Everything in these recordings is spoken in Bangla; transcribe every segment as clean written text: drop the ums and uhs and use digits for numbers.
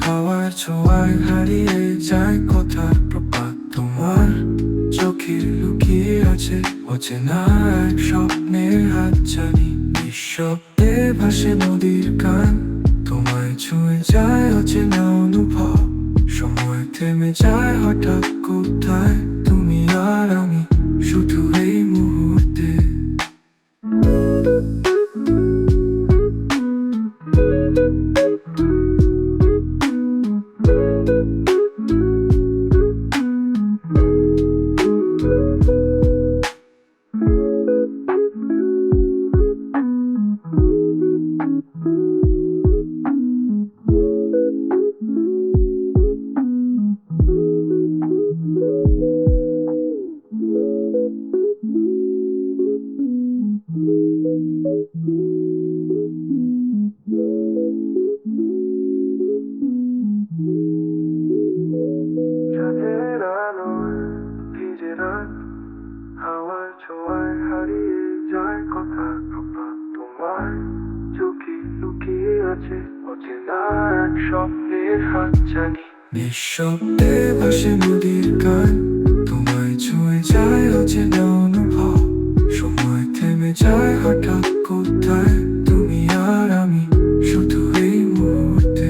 হাওয়ার ছোঁয়ায় হারিয়ে যায় কথার প্রপাত তোমার চোখে লুকিয়ে আছে অচেনা এক স্বপ্নের হাতছানি নিঃশব্দে ভাসে নদীর গান তোমায় ছুঁয়ে যায় অচেনা অনুভব সময় থেমে যায় হঠাৎ কোথায় তুমি আর আমি শুধু এই মুহূর্তে চাঁদের আলোয় ভিজে রাত হাওয়ার ছোঁয়ায় হারিয়ে যায় কথা প্রপাত তোমার চোখে লুকিয়ে আছে অচেনা এক স্বপ্নের হাতছানি নিঃশব্দে ভাসে নদীর গান তোমায় ছুঁয়ে যায় অচেনা অনুভব সময় থেমে যায় হঠাৎ কোথায় তুমি আর আমি শুধু এই মুহূর্তে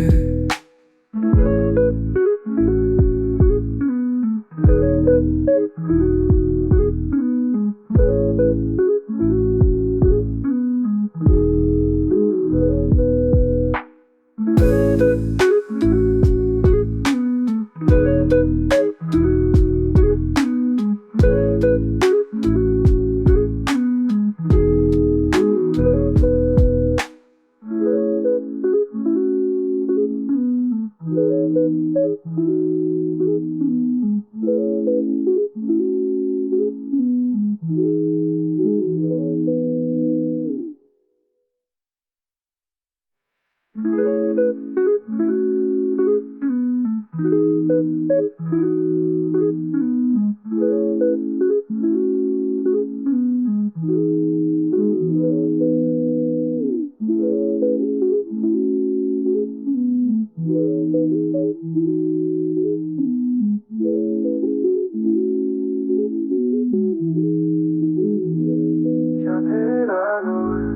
চাঁদের আলোয়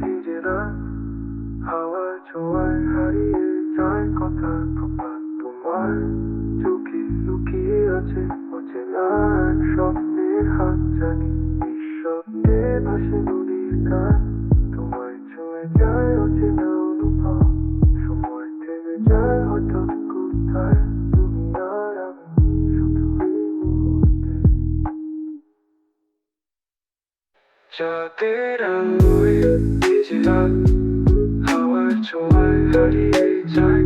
ভিজে রাত হাওয়ার ছোঁয়ায় হারিয়ে যায় কথা প্রপাত তোমার চোখে লুকিয়ে আছে অচেনা এক স্বপ্নের হাতছানি নিঃশব্দে ভাসে নদীর গান তোমায় ছুঁয়ে যায় অচেনা অনুভব সময় থেমে যায় হঠাৎ কোথায় তুমি আর আমি শুধু এই মুহূর্তে চাঁদের আলোয় ভিজে রাত হাওয়ার ছোঁয়ায় হারিয়ে যায়